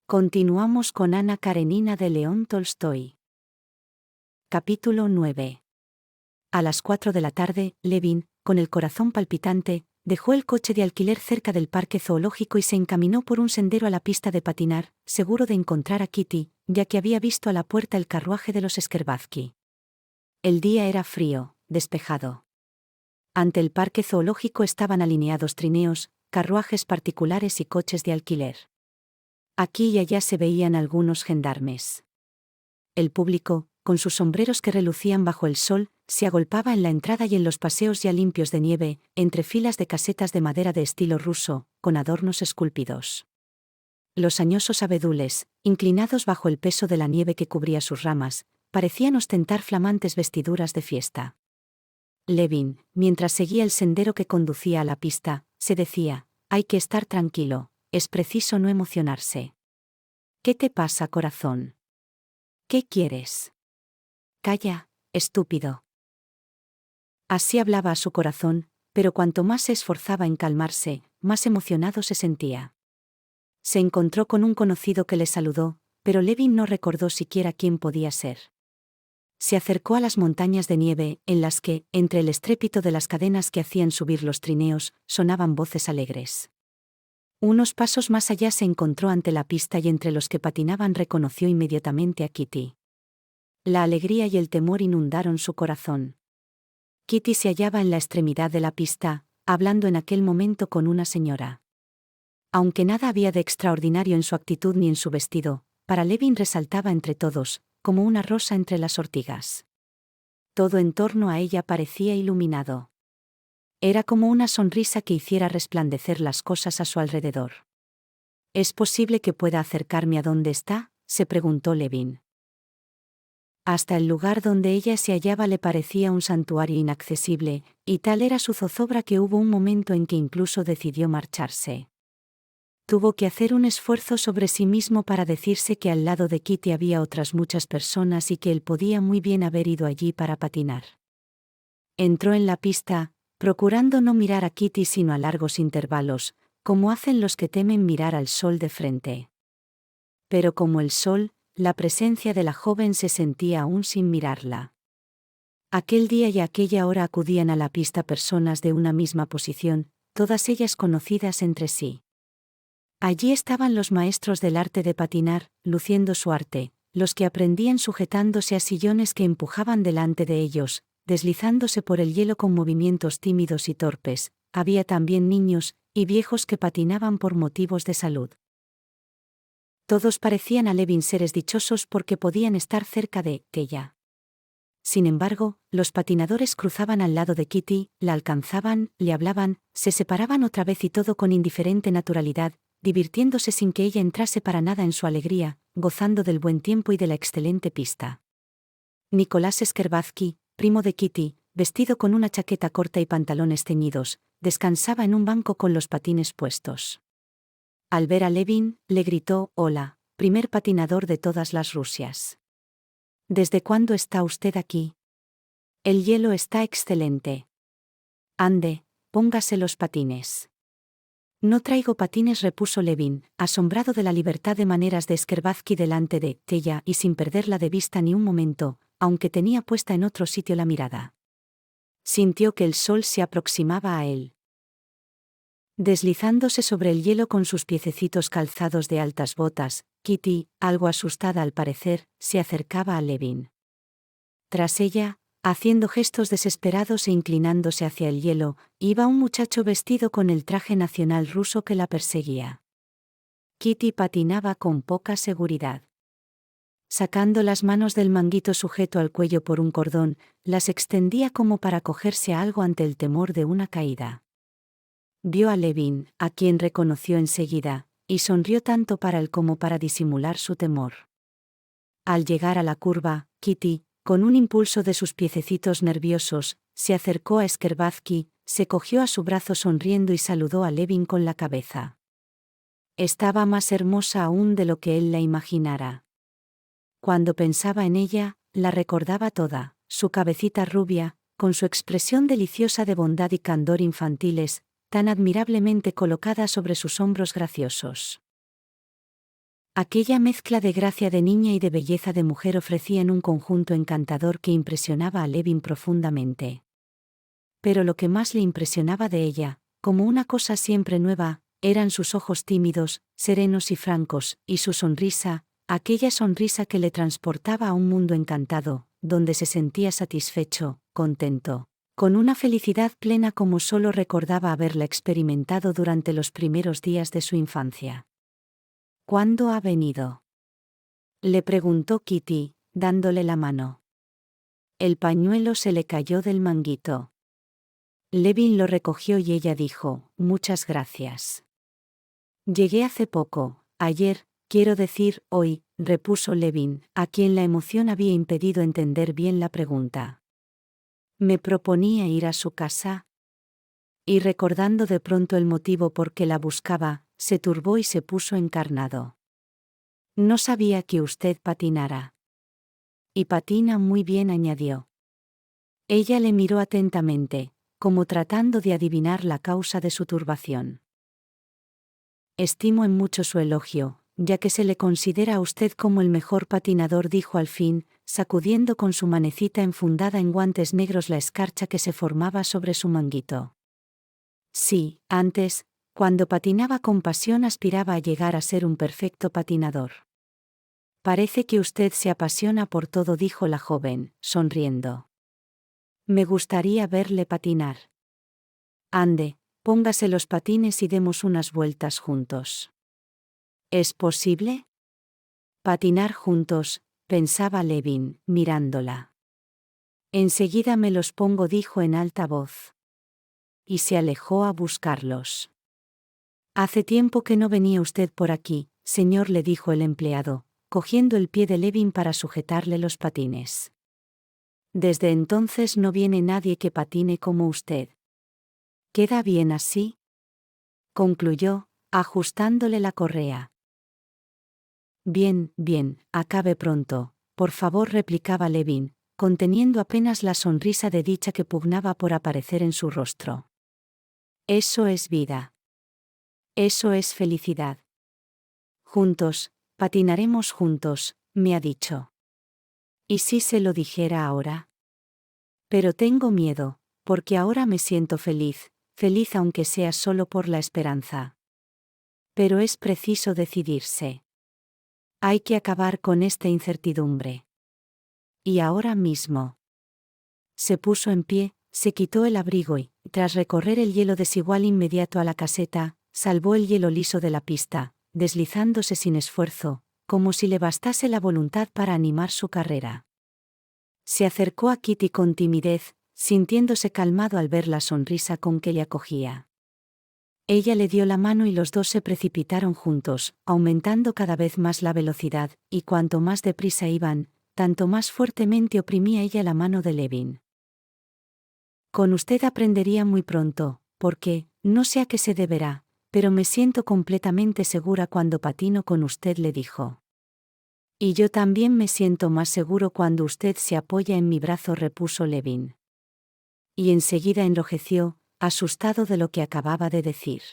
Continuamos con Ana Karenina de León Tolstoy. Capítulo 9. A las 4 de la tarde, Levin, con el corazón palpitante, dejó el coche de alquiler cerca del parque zoológico y se encaminó por un sendero a la pista de patinar, seguro de encontrar a Kitty, ya que había visto a la puerta el carruaje de los Scherbatsky. El día era frío, despejado. Ante el parque zoológico estaban alineados trineos, carruajes particulares y coches de alquiler. Aquí y allá se veían algunos gendarmes. El público, con sus sombreros que relucían bajo el sol, se agolpaba en la entrada y en los paseos ya limpios de nieve, entre filas de casetas de madera de estilo ruso, con adornos esculpidos. Los añosos abedules, inclinados bajo el peso de la nieve que cubría sus ramas, parecían ostentar flamantes vestiduras de fiesta. Levin, mientras seguía el sendero que conducía a la pista, se decía: hay que estar tranquilo, es preciso no emocionarse. ¿Qué te pasa, corazón? ¿Qué quieres? Calla, estúpido. Así hablaba a su corazón, pero cuanto más se esforzaba en calmarse, más emocionado se sentía. Se encontró con un conocido que le saludó, pero Levin no recordó siquiera quién podía ser. Se acercó a las montañas de nieve, en las que, entre el estrépito de las cadenas que hacían subir los trineos, sonaban voces alegres. Unos pasos más allá se encontró ante la pista y entre los que patinaban reconoció inmediatamente a Kitty. La alegría y el temor inundaron su corazón. Kitty se hallaba en la extremidad de la pista, hablando en aquel momento con una señora. Aunque nada había de extraordinario en su actitud ni en su vestido, para Levin resaltaba entre todos, como una rosa entre las ortigas. Todo en torno a ella parecía iluminado. Era como una sonrisa que hiciera resplandecer las cosas a su alrededor. ¿Es posible que pueda acercarme a donde está?, se preguntó Levin. Hasta el lugar donde ella se hallaba le parecía un santuario inaccesible, y tal era su zozobra que hubo un momento en que incluso decidió marcharse. Tuvo que hacer un esfuerzo sobre sí mismo para decirse que al lado de Kitty había otras muchas personas y que él podía muy bien haber ido allí para patinar. Entró en la pista, procurando no mirar a Kitty sino a largos intervalos, como hacen los que temen mirar al sol de frente. Pero como el sol, la presencia de la joven se sentía aún sin mirarla. Aquel día y a aquella hora acudían a la pista personas de una misma posición, todas ellas conocidas entre sí. Allí estaban los maestros del arte de patinar, luciendo su arte, los que aprendían sujetándose a sillones que empujaban delante de ellos, deslizándose por el hielo con movimientos tímidos y torpes. Había también niños y viejos que patinaban por motivos de salud. Todos parecían a Levin seres dichosos porque podían estar cerca de ella. Sin embargo, los patinadores cruzaban al lado de Kitty, la alcanzaban, le hablaban, se separaban otra vez y todo con indiferente naturalidad, divirtiéndose sin que ella entrase para nada en su alegría, gozando del buen tiempo y de la excelente pista. Nicolás Scherbatsky, primo de Kitty, vestido con una chaqueta corta y pantalones ceñidos, descansaba en un banco con los patines puestos. Al ver a Levin, le gritó: «Hola, primer patinador de todas las Rusias. ¿Desde cuándo está usted aquí? El hielo está excelente. Ande, póngase los patines». «No traigo patines», repuso Levin, asombrado de la libertad de maneras de Scherbatsky delante de ella y sin perderla de vista ni un momento, aunque tenía puesta en otro sitio la mirada. Sintió que el sol se aproximaba a él. Deslizándose sobre el hielo con sus piececitos calzados de altas botas, Kitty, algo asustada al parecer, se acercaba a Levin. Tras ella, haciendo gestos desesperados e inclinándose hacia el hielo, iba un muchacho vestido con el traje nacional ruso que la perseguía. Kitty patinaba con poca seguridad. Sacando las manos del manguito sujeto al cuello por un cordón, las extendía como para cogerse a algo ante el temor de una caída. Vio a Levin, a quien reconoció enseguida, y sonrió tanto para él como para disimular su temor. Al llegar a la curva, Kitty, con un impulso de sus piececitos nerviosos, se acercó a Scherbatsky, se cogió a su brazo sonriendo y saludó a Levin con la cabeza. Estaba más hermosa aún de lo que él la imaginara. Cuando pensaba en ella, la recordaba toda, su cabecita rubia, con su expresión deliciosa de bondad y candor infantiles, tan admirablemente colocada sobre sus hombros graciosos. Aquella mezcla de gracia de niña y de belleza de mujer ofrecían un conjunto encantador que impresionaba a Levin profundamente. Pero lo que más le impresionaba de ella, como una cosa siempre nueva, eran sus ojos tímidos, serenos y francos, y su sonrisa, aquella sonrisa que le transportaba a un mundo encantado, donde se sentía satisfecho, contento, con una felicidad plena como solo recordaba haberla experimentado durante los primeros días de su infancia. ¿Cuándo ha venido?, le preguntó Kitty, dándole la mano. El pañuelo se le cayó del manguito. Levin lo recogió y ella dijo, «Muchas gracias». «Llegué hace poco, ayer, quiero decir, hoy», repuso Levin, a quien la emoción había impedido entender bien la pregunta. «¿Me proponía ir a su casa?». Y recordando de pronto el motivo por que la buscaba, se turbó y se puso encarnado. «No sabía que usted patinara». «Y patina muy bien», añadió. Ella le miró atentamente, como tratando de adivinar la causa de su turbación. «Estimo en mucho su elogio, ya que se le considera a usted como el mejor patinador», dijo al fin, sacudiendo con su manecita enfundada en guantes negros la escarcha que se formaba sobre su manguito. «Sí, antes, cuando patinaba con pasión aspiraba a llegar a ser un perfecto patinador». «Parece que usted se apasiona por todo», dijo la joven, sonriendo. «Me gustaría verle patinar». «Ande, póngase los patines y demos unas vueltas juntos». «¿Es posible?». «Patinar juntos», pensaba Levin, mirándola. «Enseguida me los pongo», dijo en alta voz. Y se alejó a buscarlos. «Hace tiempo que no venía usted por aquí, señor», le dijo el empleado, cogiendo el pie de Levin para sujetarle los patines. «Desde entonces no viene nadie que patine como usted». «¿Queda bien así?», concluyó, ajustándole la correa. «Bien, bien, acabe pronto, por favor», replicaba Levin, conteniendo apenas la sonrisa de dicha que pugnaba por aparecer en su rostro. «Eso es vida. Eso es felicidad. Juntos, patinaremos juntos», me ha dicho. ¿Y si se lo dijera ahora? Pero tengo miedo, porque ahora me siento feliz, feliz aunque sea solo por la esperanza. Pero es preciso decidirse. Hay que acabar con esta incertidumbre. Y ahora mismo. Se puso en pie, se quitó el abrigo y, tras recorrer el hielo desigual inmediato a la caseta, salvó el hielo liso de la pista, deslizándose sin esfuerzo, como si le bastase la voluntad para animar su carrera. Se acercó a Kitty con timidez, sintiéndose calmado al ver la sonrisa con que le acogía. Ella le dio la mano y los dos se precipitaron juntos, aumentando cada vez más la velocidad, y cuanto más deprisa iban, tanto más fuertemente oprimía ella la mano de Levin. «Con usted aprendería muy pronto, porque, no sé a qué se deberá, pero me siento completamente segura cuando patino con usted», le dijo. «Y yo también me siento más seguro cuando usted se apoya en mi brazo», repuso Levin. Y enseguida enrojeció, asustado de lo que acababa de decir.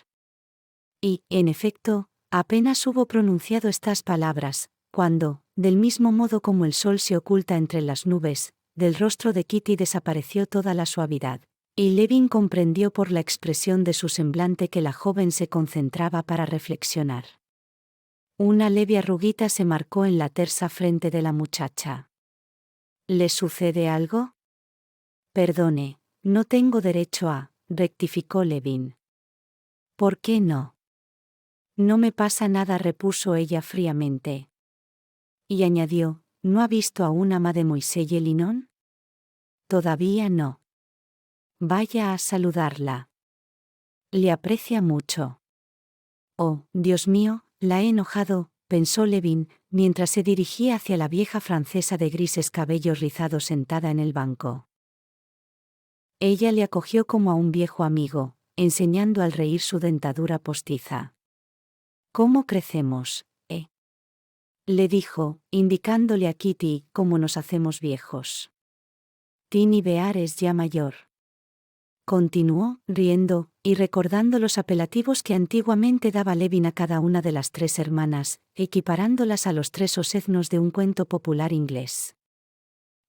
Y, en efecto, apenas hubo pronunciado estas palabras, cuando, del mismo modo como el sol se oculta entre las nubes, del rostro de Kitty desapareció toda la suavidad, y Levin comprendió por la expresión de su semblante que la joven se concentraba para reflexionar. Una leve arruguita se marcó en la tersa frente de la muchacha. «¿Le sucede algo?». «Perdone, no tengo derecho a», rectificó Levin. «¿Por qué no?». «No me pasa nada», repuso ella fríamente. Y añadió, «¿No ha visto aún a Mademoiselle Linon?». «Todavía no». «Vaya a saludarla. Le aprecia mucho». «Oh, Dios mío, la he enojado», pensó Levin, mientras se dirigía hacia la vieja francesa de grises cabellos rizados sentada en el banco. Ella le acogió como a un viejo amigo, enseñando al reír su dentadura postiza. «¿Cómo crecemos, eh?», le dijo, indicándole a Kitty cómo nos hacemos viejos. «Tini Bear es ya mayor». continuó, riendo, y recordando los apelativos que antiguamente daba Levin a cada una de las 3 hermanas, equiparándolas a los 3 oseznos de un cuento popular inglés.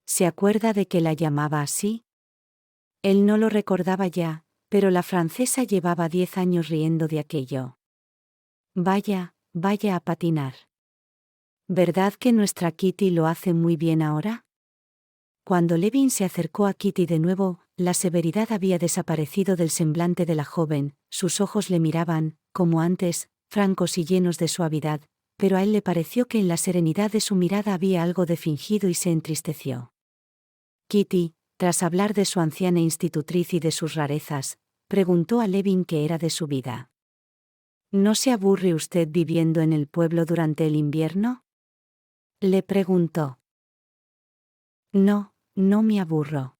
¿Se acuerda de que la llamaba así? Él no lo recordaba ya, pero la francesa llevaba 10 años riendo de aquello. Vaya, vaya a patinar. ¿Verdad que nuestra Kitty lo hace muy bien ahora? Cuando Levin se acercó a Kitty de nuevo, la severidad había desaparecido del semblante de la joven, sus ojos le miraban, como antes, francos y llenos de suavidad, pero a él le pareció que en la serenidad de su mirada había algo de fingido y se entristeció. Kitty, tras hablar de su anciana institutriz y de sus rarezas, preguntó a Levin qué era de su vida. ¿No se aburre usted viviendo en el pueblo durante el invierno? Le preguntó. No, no me aburro.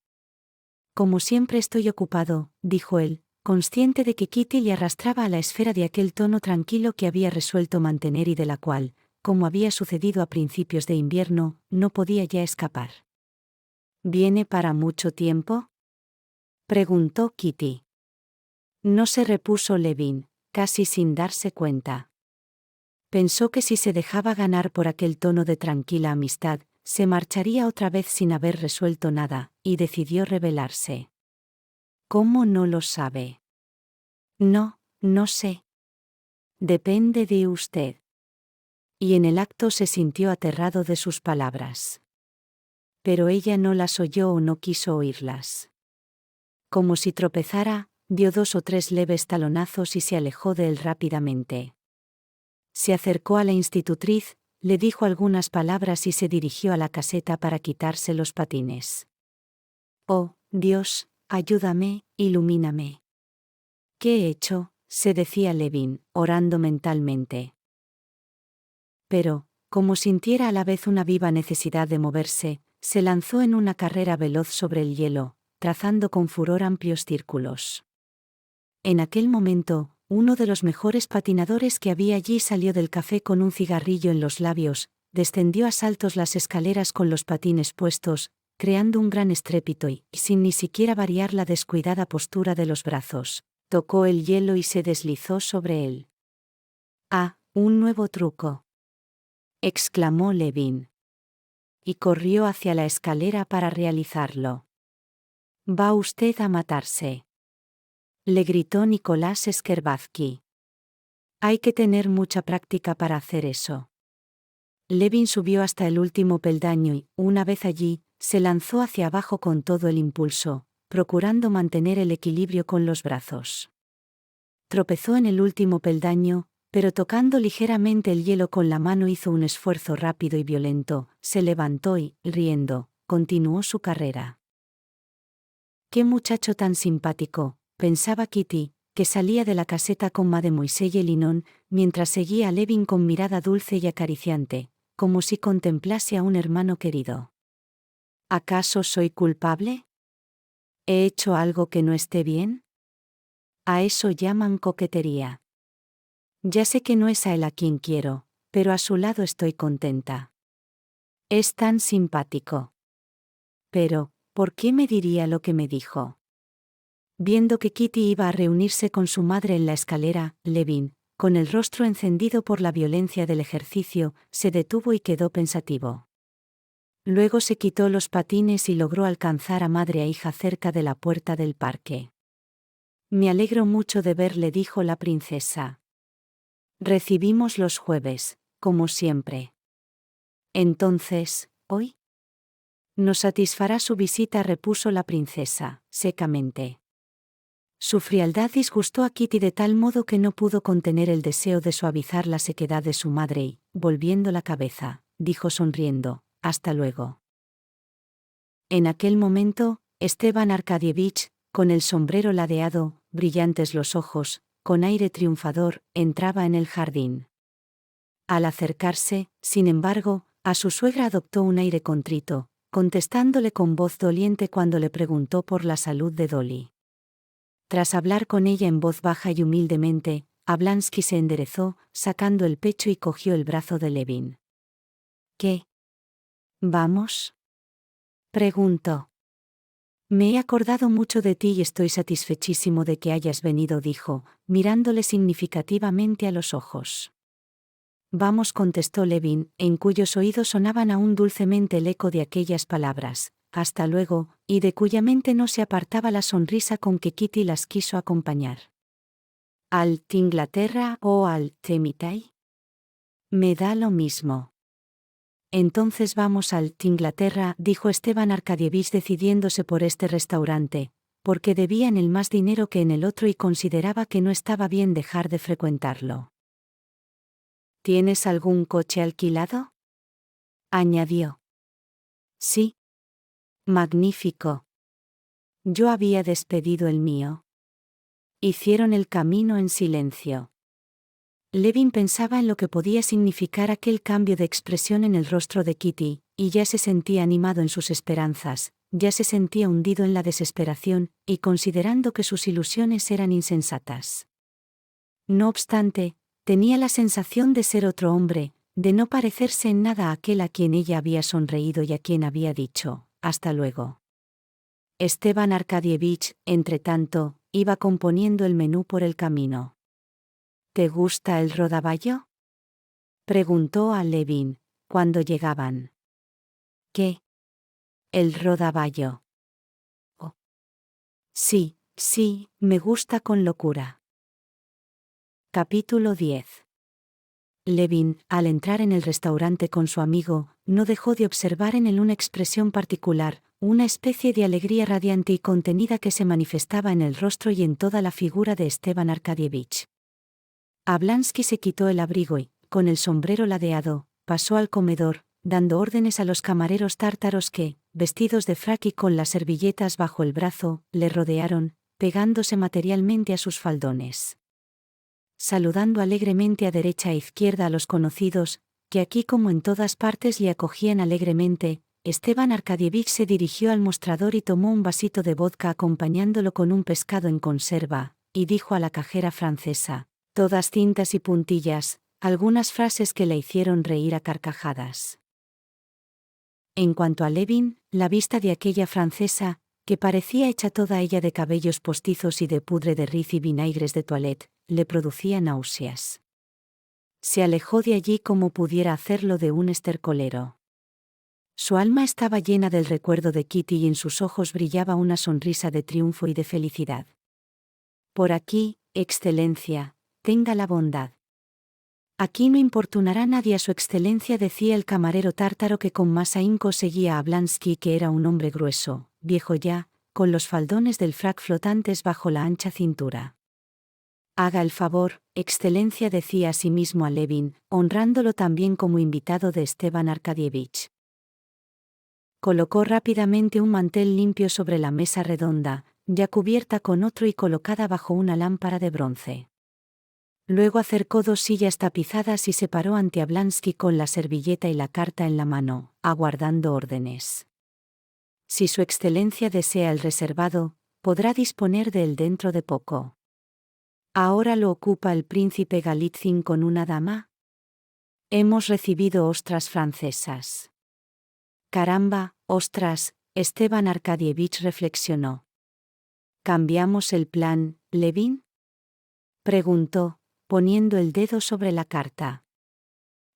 Como siempre estoy ocupado, dijo él, consciente de que Kitty le arrastraba a la esfera de aquel tono tranquilo que había resuelto mantener y de la cual, como había sucedido a principios de invierno, no podía ya escapar. ¿Viene para mucho tiempo?, preguntó Kitty. No se repuso Levin, casi sin darse cuenta. Pensó que si se dejaba ganar por aquel tono de tranquila amistad, se marcharía otra vez sin haber resuelto nada, y decidió rebelarse. ¿Cómo no lo sabe? No, no sé. Depende de usted. Y en el acto se sintió aterrado de sus palabras. Pero ella no las oyó o no quiso oírlas. Como si tropezara, dio 2 o 3 leves talonazos y se alejó de él rápidamente. Se acercó a la institutriz, le dijo algunas palabras y se dirigió a la caseta para quitarse los patines. Oh, Dios, ayúdame, ilumíname. ¿Qué he hecho?, se decía Levin, orando mentalmente. Pero, como sintiera a la vez una viva necesidad de moverse, se lanzó en una carrera veloz sobre el hielo, trazando con furor amplios círculos. En aquel momento, uno de los mejores patinadores que había allí salió del café con un cigarrillo en los labios, descendió a saltos las escaleras con los patines puestos, creando un gran estrépito y, sin ni siquiera variar la descuidada postura de los brazos, tocó el hielo y se deslizó sobre él. «¡Ah, un nuevo truco!», exclamó Levin. Y corrió hacia la escalera para realizarlo. «Va usted a matarse», le gritó Nicolás Skerbatsky. «Hay que tener mucha práctica para hacer eso». Levin subió hasta el último peldaño y, una vez allí, se lanzó hacia abajo con todo el impulso, procurando mantener el equilibrio con los brazos. Tropezó en el último peldaño, pero tocando ligeramente el hielo con la mano hizo un esfuerzo rápido y violento, se levantó y, riendo, continuó su carrera. «Qué muchacho tan simpático», pensaba Kitty, que salía de la caseta con Mademoiselle Linon, mientras seguía a Levin con mirada dulce y acariciante, como si contemplase a un hermano querido. ¿Acaso soy culpable? ¿He hecho algo que no esté bien? A eso llaman coquetería. Ya sé que no es a él a quien quiero, pero a su lado estoy contenta. Es tan simpático. Pero, ¿por qué me diría lo que me dijo? Viendo que Kitty iba a reunirse con su madre en la escalera, Levin, con el rostro encendido por la violencia del ejercicio, se detuvo y quedó pensativo. Luego se quitó los patines y logró alcanzar a madre e hija cerca de la puerta del parque. «Me alegro mucho de verle», dijo la princesa. «Recibimos los jueves, como siempre». «Entonces, ¿hoy?» «Nos satisfará su visita», repuso la princesa, secamente. Su frialdad disgustó a Kitty de tal modo que no pudo contener el deseo de suavizar la sequedad de su madre y, volviendo la cabeza, dijo sonriendo: «Hasta luego». En aquel momento, Esteban Arkadievich, con el sombrero ladeado, brillantes los ojos, con aire triunfador, entraba en el jardín. Al acercarse, sin embargo, a su suegra adoptó un aire contrito, contestándole con voz doliente cuando le preguntó por la salud de Dolly. Tras hablar con ella en voz baja y humildemente, Ablansky se enderezó, sacando el pecho y cogió el brazo de Levin. «¿Qué? ¿Vamos?», preguntó. Me he acordado mucho de ti y estoy satisfechísimo de que hayas venido, dijo, mirándole significativamente a los ojos. Vamos, contestó Levin, en cuyos oídos sonaban aún dulcemente el eco de aquellas palabras, hasta luego, y de cuya mente no se apartaba la sonrisa con que Kitty las quiso acompañar. ¿Al Inglaterra o al Temitai? Me da lo mismo. Entonces vamos al Inglaterra, dijo Esteban Arkadievich decidiéndose por este restaurante, porque debía en él más dinero que en el otro y consideraba que no estaba bien dejar de frecuentarlo. ¿Tienes algún coche alquilado?, añadió. Sí. Magnífico. Yo había despedido el mío. Hicieron el camino en silencio. Levin pensaba en lo que podía significar aquel cambio de expresión en el rostro de Kitty, y ya se sentía animado en sus esperanzas, ya se sentía hundido en la desesperación, y considerando que sus ilusiones eran insensatas. No obstante, tenía la sensación de ser otro hombre, de no parecerse en nada a aquel a quien ella había sonreído y a quien había dicho, hasta luego. Esteban Arkadievich, entretanto, iba componiendo el menú por el camino. ¿Te gusta el rodaballo?, preguntó a Levin, cuando llegaban. ¿Qué? El rodaballo. Oh. Sí, me gusta con locura. Capítulo 10. Levin, al entrar en el restaurante con su amigo, no dejó de observar en él una expresión particular, una especie de alegría radiante y contenida que se manifestaba en el rostro y en toda la figura de Esteban Arkadievich. Ablansky se quitó el abrigo y, con el sombrero ladeado, pasó al comedor, dando órdenes a los camareros tártaros que, vestidos de frac y con las servilletas bajo el brazo, le rodearon, pegándose materialmente a sus faldones. Saludando alegremente a derecha e izquierda a los conocidos, que aquí como en todas partes le acogían alegremente, Esteban Arkadievich se dirigió al mostrador y tomó un vasito de vodka acompañándolo con un pescado en conserva, y dijo a la cajera francesa, todas cintas y puntillas, algunas frases que la hicieron reír a carcajadas. En cuanto a Levin, la vista de aquella francesa, que parecía hecha toda ella de cabellos postizos y de pudre de riz y vinaigres de toilette, le producía náuseas. Se alejó de allí como pudiera hacerlo de un estercolero. Su alma estaba llena del recuerdo de Kitty y en sus ojos brillaba una sonrisa de triunfo y de felicidad. Por aquí, Excelencia, tenga la bondad. Aquí no importunará nadie a su excelencia, decía el camarero tártaro que con más ahínco seguía a Ablansky, que era un hombre grueso, viejo ya, con los faldones del frac flotantes bajo la ancha cintura. Haga el favor, excelencia, decía a sí mismo a Levin, honrándolo también como invitado de Esteban Arkadievich. Colocó rápidamente un mantel limpio sobre la mesa redonda, ya cubierta con otro y colocada bajo una lámpara de bronce. Luego acercó 2 sillas tapizadas y se paró ante Ablansky con la servilleta y la carta en la mano, aguardando órdenes. Si su excelencia desea el reservado, podrá disponer de él dentro de poco. ¿Ahora lo ocupa el príncipe Galitzin con una dama? Hemos recibido ostras francesas. Caramba, ostras, Esteban Arkadievich reflexionó. ¿Cambiamos el plan, Levin?, preguntó, poniendo el dedo sobre la carta.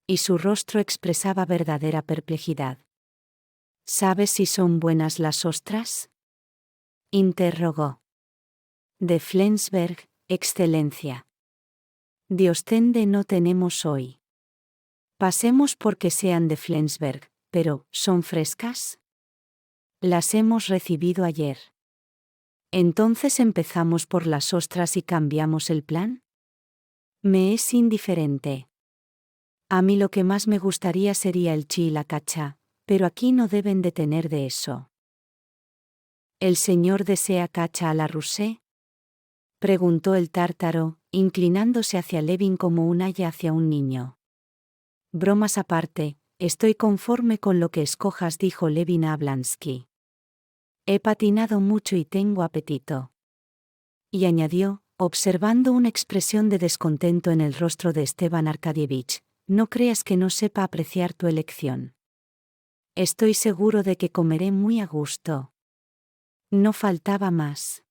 Y su rostro expresaba verdadera perplejidad. ¿Sabes si son buenas las ostras?, interrogó. De Flensburg, excelencia. De Ostende no tenemos hoy. Pasemos porque sean de Flensburg, pero ¿son frescas? Las hemos recibido ayer. Entonces empezamos por las ostras y cambiamos el plan. Me es indiferente. A mí lo que más me gustaría sería el chi y la cacha, pero aquí no deben de tener de eso. ¿El señor desea cacha a la rusé?, preguntó el tártaro, inclinándose hacia Levin como un aya hacia un niño. Bromas aparte, estoy conforme con lo que escojas, dijo Levin a Ablansky. He patinado mucho y tengo apetito. Y añadió, observando una expresión de descontento en el rostro de Esteban Arkadievich, no creas que no sepa apreciar tu elección. Estoy seguro de que comeré muy a gusto. No faltaba más.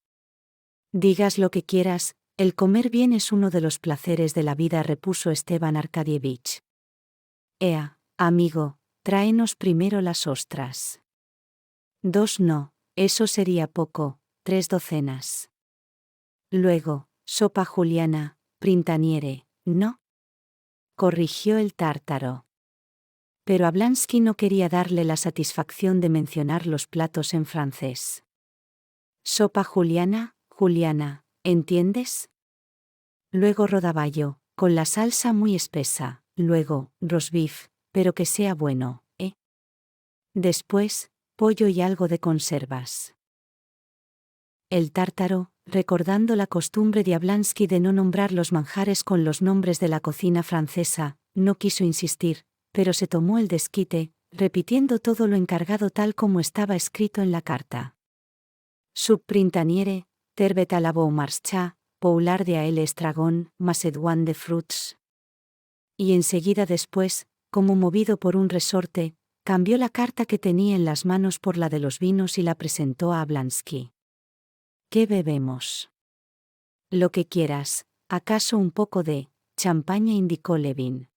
Digas lo que quieras, el comer bien es uno de los placeres de la vida, repuso Esteban Arcadievich. Ea, amigo, tráenos primero las ostras. 2 no, eso sería poco, 3 docenas. Luego, sopa juliana, printaniere, ¿no? Corrigió el tártaro. Pero Ablansky no quería darle la satisfacción de mencionar los platos en francés. Sopa juliana, Juliana, ¿entiendes? Luego rodaballo, con la salsa muy espesa, luego, roast beef, pero que sea bueno, ¿eh? Después, pollo y algo de conservas. El tártaro, recordando la costumbre de Ablansky de no nombrar los manjares con los nombres de la cocina francesa, no quiso insistir, pero se tomó el desquite, repitiendo todo lo encargado tal como estaba escrito en la carta. Subprintaniere, terbet à la beau marcha, poular de ael estragon, macédoine de fruits. Y enseguida después, como movido por un resorte, cambió la carta que tenía en las manos por la de los vinos y la presentó a Ablansky. ¿Qué bebemos? Lo que quieras, ¿acaso un poco de champaña?, indicó Levin.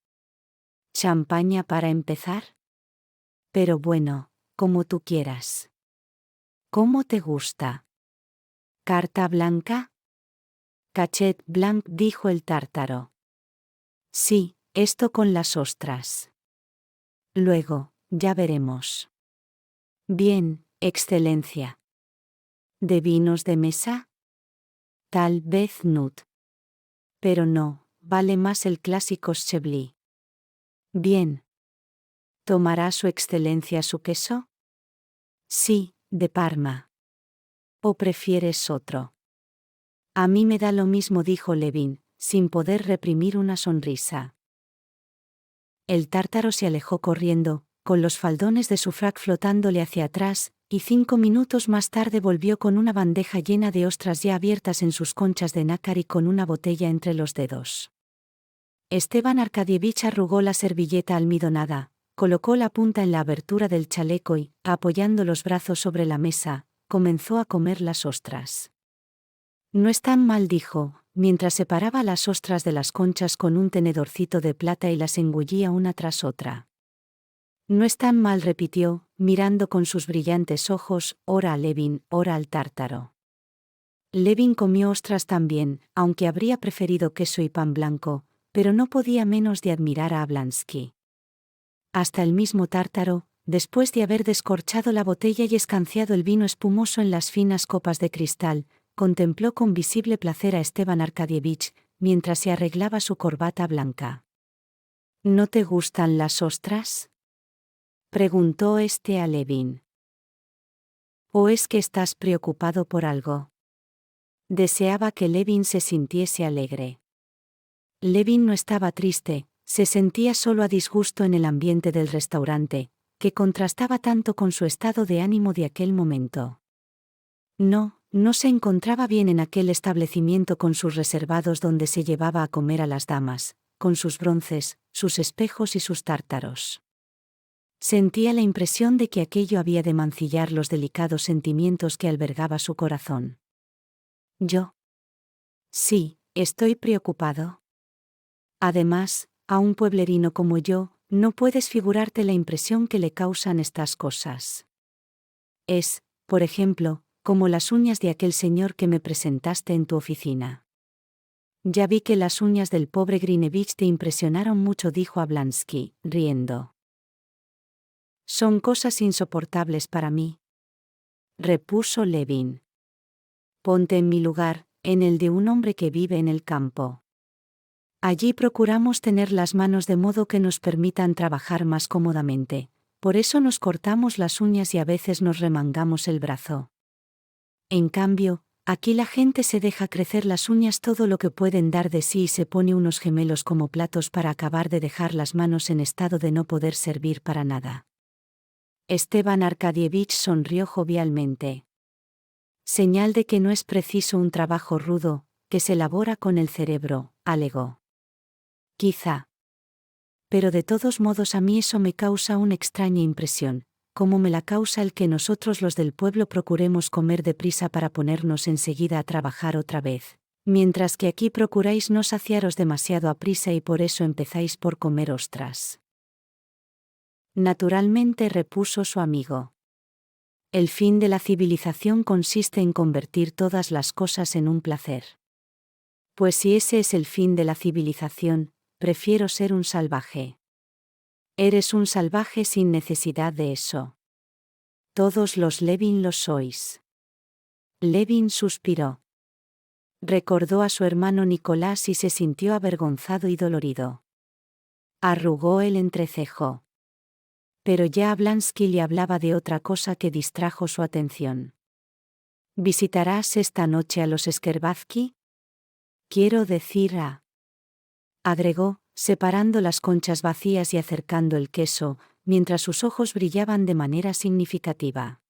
¿Champaña para empezar? Pero bueno, como tú quieras. ¿Cómo te gusta? ¿Carta blanca? Cachet blanc, dijo el tártaro. Sí, esto con las ostras. Luego, ya veremos. Bien, excelencia. ¿De vinos de mesa? Tal vez Nut. Pero no, vale más el clásico Chablis. Bien. ¿Tomará su excelencia su queso? Sí, de Parma. ¿O prefieres otro? A mí me da lo mismo, dijo Levin, sin poder reprimir una sonrisa. El tártaro se alejó corriendo, con los faldones de su frac flotándole hacia atrás, y 5 minutos más tarde volvió con una bandeja llena de ostras ya abiertas en sus conchas de nácar y con una botella entre los dedos. Esteban Arcadievich arrugó la servilleta almidonada, colocó la punta en la abertura del chaleco y, apoyando los brazos sobre la mesa, comenzó a comer las ostras. No están mal, dijo, mientras separaba las ostras de las conchas con un tenedorcito de plata y las engullía una tras otra. No están mal, repitió, mirando con sus brillantes ojos, ora a Levin, ora al tártaro. Levin comió ostras también, aunque habría preferido queso y pan blanco, pero no podía menos de admirar a Ablansky. Hasta el mismo tártaro, después de haber descorchado la botella y escanciado el vino espumoso en las finas copas de cristal, contempló con visible placer a Esteban Arcadievich, mientras se arreglaba su corbata blanca. ¿No te gustan las ostras?, preguntó este a Levin. ¿O es que estás preocupado por algo? Deseaba que Levin se sintiese alegre. Levin no estaba triste, se sentía solo a disgusto en el ambiente del restaurante, que contrastaba tanto con su estado de ánimo de aquel momento. No se encontraba bien en aquel establecimiento con sus reservados donde se llevaba a comer a las damas, con sus bronces, sus espejos y sus tártaros. Sentía la impresión de que aquello había de mancillar los delicados sentimientos que albergaba su corazón. ¿Yo? Sí, estoy preocupado. Además, a un pueblerino como yo, no puedes figurarte la impresión que le causan estas cosas. Es, por ejemplo, como las uñas de aquel señor que me presentaste en tu oficina. Ya vi que las uñas del pobre Grinevich te impresionaron mucho, dijo Ablansky, riendo. Son cosas insoportables para mí, repuso Levin. Ponte en mi lugar, en el de un hombre que vive en el campo. Allí procuramos tener las manos de modo que nos permitan trabajar más cómodamente, por eso nos cortamos las uñas y a veces nos remangamos el brazo. En cambio, aquí la gente se deja crecer las uñas todo lo que pueden dar de sí y se pone unos gemelos como platos para acabar de dejar las manos en estado de no poder servir para nada. Esteban Arcadievich sonrió jovialmente. Señal de que no es preciso un trabajo rudo, que se elabora con el cerebro, alegó. Quizá. Pero de todos modos a mí eso me causa una extraña impresión, como me la causa el que nosotros los del pueblo procuremos comer deprisa para ponernos enseguida a trabajar otra vez, mientras que aquí procuráis no saciaros demasiado a prisa y por eso empezáis por comer ostras. Naturalmente, repuso su amigo. El fin de la civilización consiste en convertir todas las cosas en un placer. Pues si ese es el fin de la civilización, prefiero ser un salvaje. Eres un salvaje sin necesidad de eso. Todos los Levin lo sois. Levin suspiró. Recordó a su hermano Nicolás y se sintió avergonzado y dolorido. Arrugó el entrecejo. Pero ya Ablansky le hablaba de otra cosa que distrajo su atención. ¿Visitarás esta noche a los Skerbatsky? Quiero decir agregó, separando las conchas vacías y acercando el queso, mientras sus ojos brillaban de manera significativa.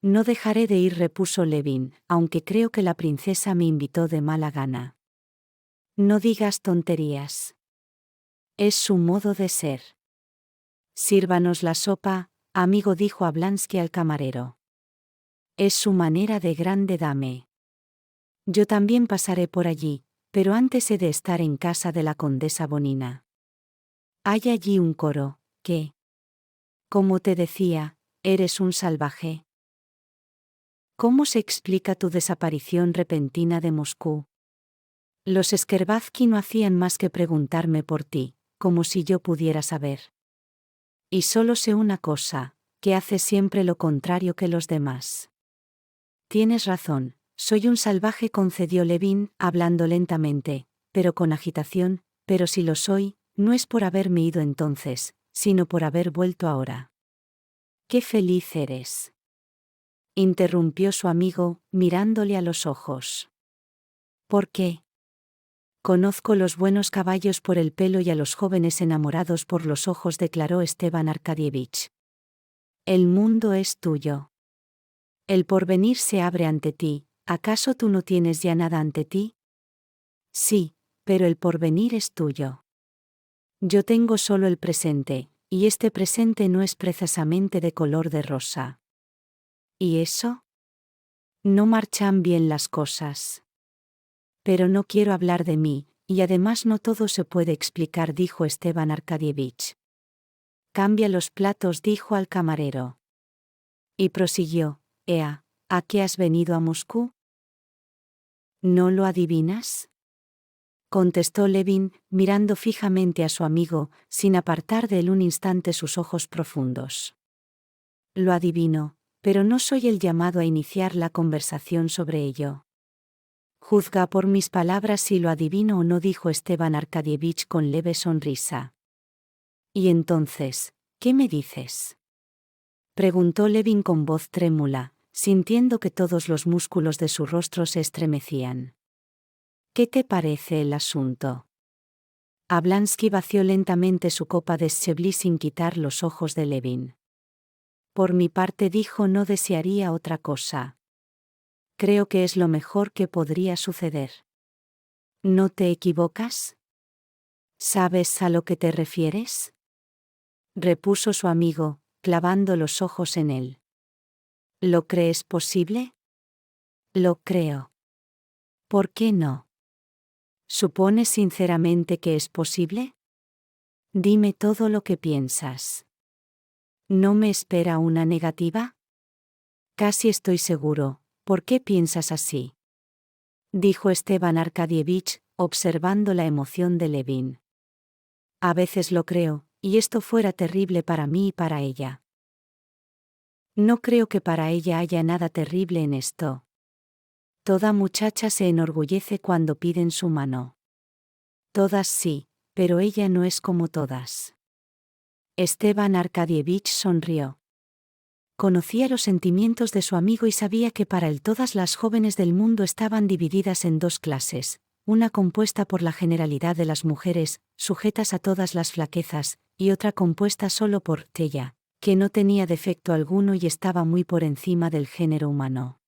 No dejaré de ir, repuso Levin, aunque creo que la princesa me invitó de mala gana. No digas tonterías. Es su modo de ser. Sírvanos la sopa, amigo, dijo Ablansky al camarero. Es su manera de grande dame. Yo también pasaré por allí, pero antes he de estar en casa de la condesa Bonina. Hay allí un coro, que, como te decía, eres un salvaje. ¿Cómo se explica tu desaparición repentina de Moscú? Los Skerbatsky no hacían más que preguntarme por ti, como si yo pudiera saber. Y solo sé una cosa, que haces siempre lo contrario que los demás. Tienes razón, soy un salvaje, concedió Levin, hablando lentamente, pero con agitación, pero si lo soy, no es por haberme ido entonces, sino por haber vuelto ahora. ¡Qué feliz eres!, interrumpió su amigo, mirándole a los ojos. ¿Por qué? Conozco los buenos caballos por el pelo y a los jóvenes enamorados por los ojos, declaró Esteban Arkadievich. El mundo es tuyo. El porvenir se abre ante ti, ¿acaso tú no tienes ya nada ante ti? Sí, pero el porvenir es tuyo. Yo tengo solo el presente, y este presente no es precisamente de color de rosa. ¿Y eso? No marchan bien las cosas. Pero no quiero hablar de mí, y además no todo se puede explicar, dijo Esteban Arkadievich. Cambia los platos, dijo al camarero. Y prosiguió, Ea, ¿a qué has venido a Moscú? ¿No lo adivinas?, contestó Levin, mirando fijamente a su amigo, sin apartar de él un instante sus ojos profundos. Lo adivino, pero no soy el llamado a iniciar la conversación sobre ello. Juzga por mis palabras si lo adivino o no, dijo Esteban Arkadievich con leve sonrisa. ¿Y entonces, qué me dices?, preguntó Levin con voz trémula, sintiendo que todos los músculos de su rostro se estremecían. ¿Qué te parece el asunto? Ablansky vació lentamente su copa de Chablis sin quitar los ojos de Levin. Por mi parte, dijo, no desearía otra cosa. Creo que es lo mejor que podría suceder. ¿No te equivocas? ¿Sabes a lo que te refieres?, repuso su amigo, clavando los ojos en él. ¿Lo crees posible? Lo creo. ¿Por qué no? ¿Supones sinceramente que es posible? Dime todo lo que piensas. ¿No me espera una negativa? Casi estoy seguro. ¿Por qué piensas así?, dijo Esteban Arkadievich, observando la emoción de Levin. A veces lo creo, y esto fuera terrible para mí y para ella. No creo que para ella haya nada terrible en esto. Toda muchacha se enorgullece cuando piden su mano. Todas sí, pero ella no es como todas. Esteban Arkadievich sonrió. Conocía los sentimientos de su amigo y sabía que para él todas las jóvenes del mundo estaban divididas en dos clases, una compuesta por la generalidad de las mujeres, sujetas a todas las flaquezas, y otra compuesta solo por ella, que no tenía defecto alguno y estaba muy por encima del género humano.